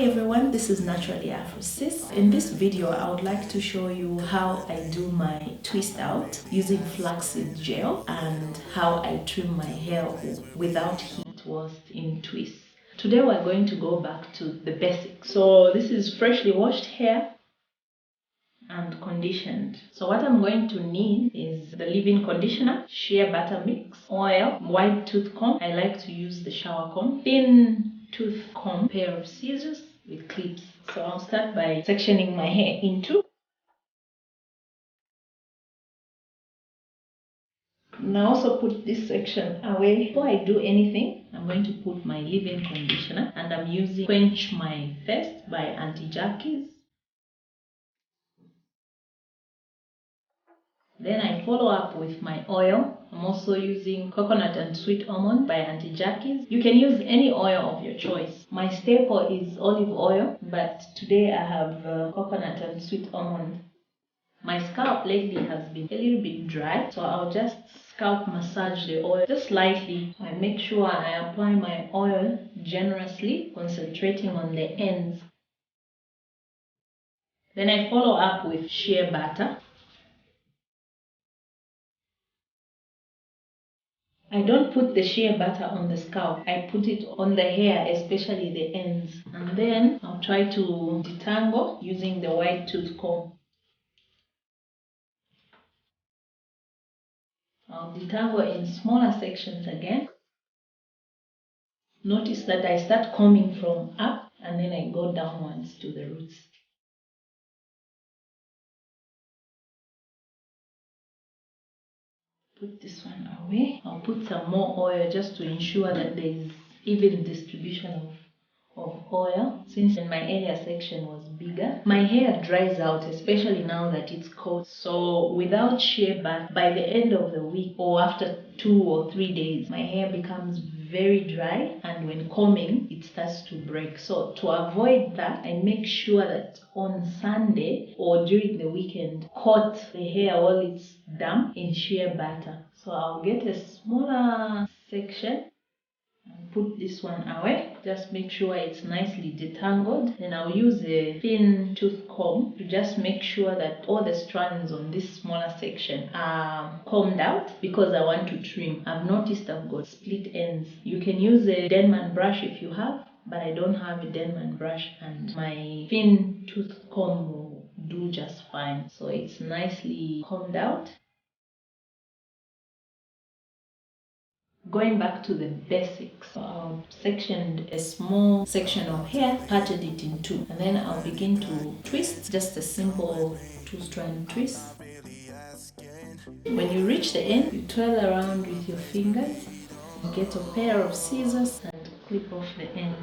everyone, this is Naturally Afro-Sis. In this video, I would like to show you how I do my twist out using flaxseed gel and how I trim my hair without heat whilst in twists. Today we're going to go back to the basics. So this is freshly washed hair and conditioned. So what I'm going to need is the leave-in conditioner, shea butter mix, oil, white tooth comb. I like to use the shower comb, thin tooth comb, pair of scissors with clips. So I'll start by sectioning my hair in two. And I also put this section away. Before I do anything, I'm going to put my leave-in conditioner, and I'm using Quench My Thirst by Auntie Jackie's. Then I follow up with my oil. I'm also using Coconut and Sweet Almond by Auntie Jackie's. You can use any oil of your choice. My staple is olive oil, but today I have coconut and sweet almond. My scalp lately has been a little bit dry, so I'll just scalp massage the oil just lightly. I make sure I apply my oil generously, concentrating on the ends. Then I follow up with shea butter. I don't put the shea butter on the scalp. I put it on the hair, especially the ends. And then I'll try to detangle using the white tooth comb. I'll detangle in smaller sections again. Notice that I start combing from up and then I go downwards to the roots. Put this one away. I'll put some more oil just to ensure that there is even distribution of oil, since in my area section was bigger. My hair dries out, especially now that it's cold. So without shea butter, by the end of the week or after 2 or 3 days, my hair becomes very dry, and when combing it starts to break. So to avoid that, I make sure that on Sunday or during the weekend, coat the hair while it's damp in shea butter. So I'll get a smaller section and put this one away. Just make sure it's nicely detangled. Then I'll use a thin tooth comb to just make sure that all the strands on this smaller section are combed out, because I want to trim. I've noticed I've got split ends. You can use a Denman brush if you have, but I don't have a Denman brush, and my thin tooth comb will do just fine. So it's nicely combed out. Going back to the basics, I've sectioned a small section of hair, parted it in two, and then I'll begin to twist, just a simple 2-strand twist. When you reach the end, you twirl around with your fingers, get a pair of scissors and clip off the end.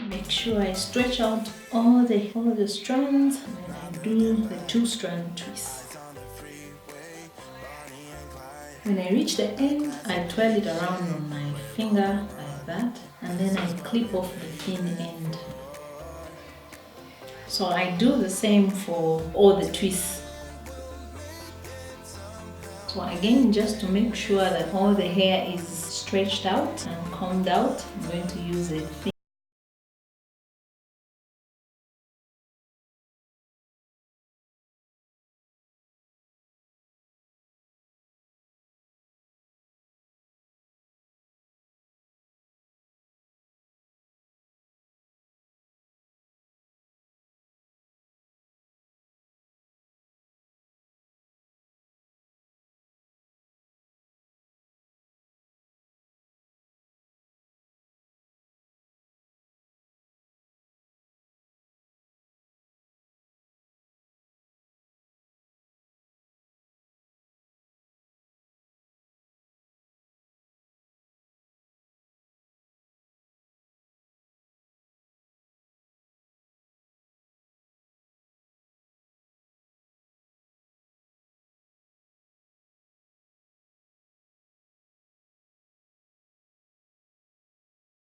Make sure I stretch out all the strands, and then I do the 2-strand twist. When I reach the end, I twirl it around on my finger like that, and then I clip off the thin end. So I do the same for all the twists. So again, just to make sure that all the hair is stretched out and combed out, I'm going to use a thin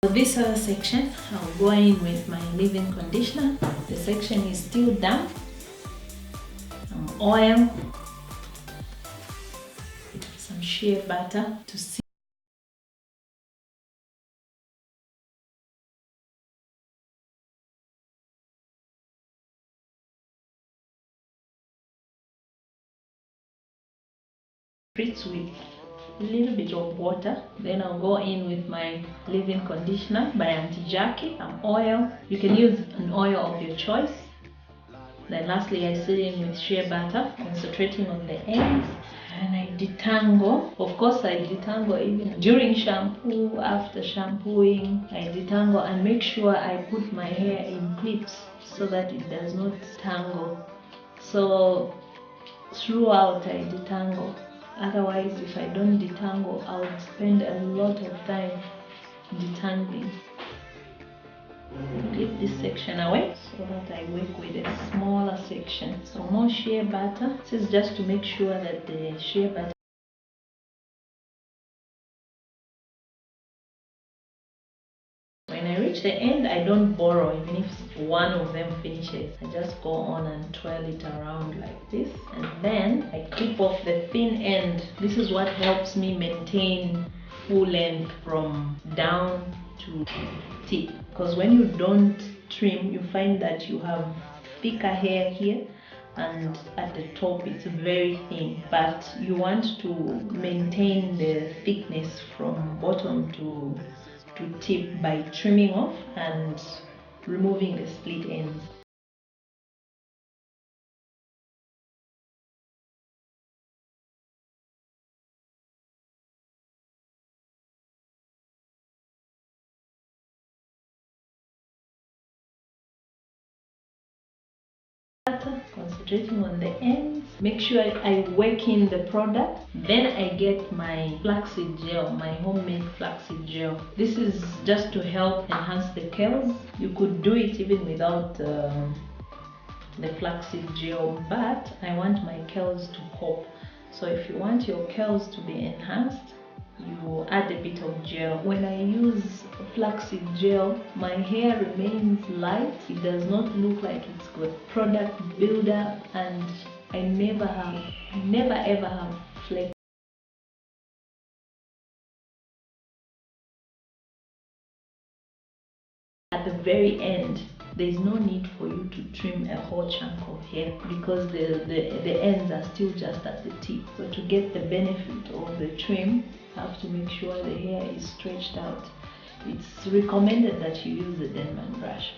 For this other section, I'll go in with my leave-in conditioner. The section is still damp. Some oil, some shea butter to see spritz with a little bit of water. Then I'll go in with my leave-in conditioner by Auntie Jackie, some oil. You can use an oil of your choice. Then lastly, I sit in with shea butter, concentrating on the ends. And I detangle. Of course, I detangle even during shampoo, after shampooing. I detangle and make sure I put my hair in clips so that it does not tangle. So throughout I detangle. Otherwise, if I don't detangle, I would spend a lot of time detangling. Clip this section away so that I work with a smaller section. So more shea butter. This is just to make sure that the shea butter. When I reach the end, I don't borrow even if one of them finishes. I just go on and twirl it around like this, and then I clip off the thin end. This is what helps me maintain full length from down to tip, because when you don't trim, you find that you have thicker hair here and at the top it's very thin, but you want to maintain the thickness from bottom to tip by trimming off and removing the split ends. Concentrating on the ends, make sure I work in the product. Then I get my flaxseed gel, my homemade flaxseed gel. This is just to help enhance the curls. You could do it even without the flaxseed gel, but I want my curls to pop. So if you want your curls to be enhanced, you add a bit of gel. When I use flaxseed gel, my hair remains light. It does not look like it's got product buildup, and I never ever have flake. At the very end, there is no need for you to trim a whole chunk of hair because the ends are still just at the tip. So to get the benefit of the trim, you have to make sure the hair is stretched out. It's recommended that you use a Denman brush.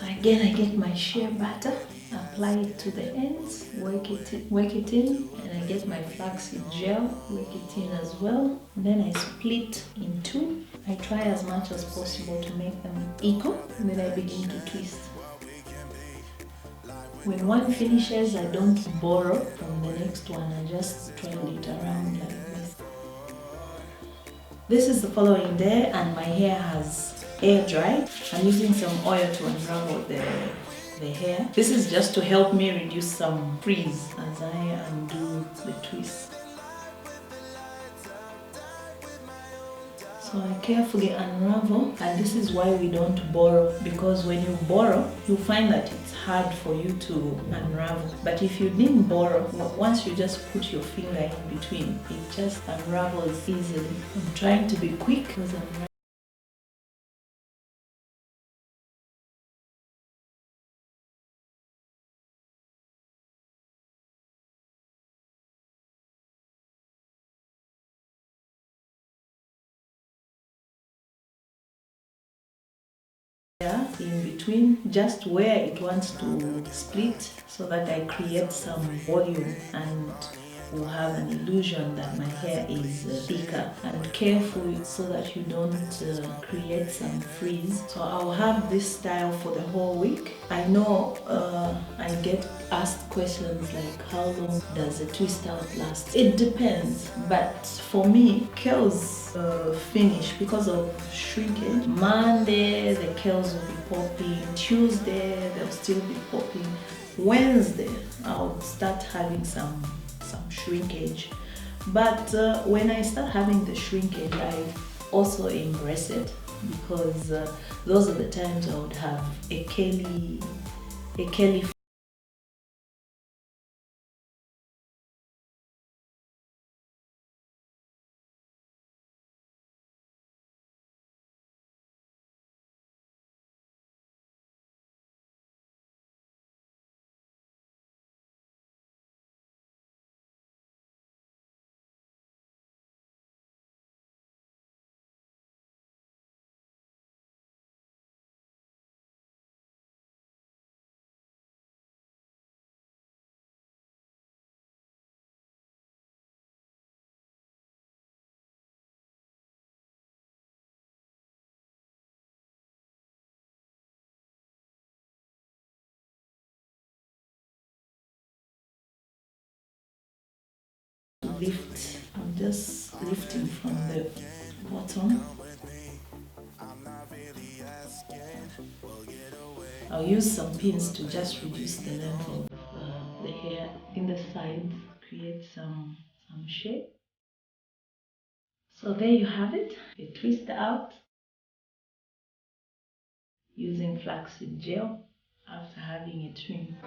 Again, I get my shea butter, apply it to the ends, work it in, and I get my flaxseed gel, work it in as well. And then I split in two. I try as much as possible to make them equal, and then I begin to twist. When one finishes, I don't borrow from the next one, I just twirl it around like this. This is the following day and my hair has air dried. I'm using some oil to unravel the hair. This is just to help me reduce some frizz as I undo the twist. So I carefully unravel, and this is why we don't borrow, because when you borrow, you find that it's hard for you to unravel. But if you didn't borrow, once you just put your finger in between, it just unravels easily. I'm trying to be quick because I'm in between, just where it wants to split, so that I create some volume and will have an illusion that my hair is thicker, and careful so that you don't create some frizz. So I'll have this style for the whole week. I know I get asked questions like, how long does a twist out last? It depends, but for me, curls finish because of shrinkage. Monday the curls will be popping, Tuesday they'll still be popping, Wednesday, I'll start having some shrinkage. But when I start having the shrinkage, I also embrace it, because those are the times I would have a curly. Lift. I'm just lifting from the bottom. I'll use some pins to just reduce the length of the hair in the sides, create some shape. So there you have it. A twist out using flaxseed gel after having it trimmed.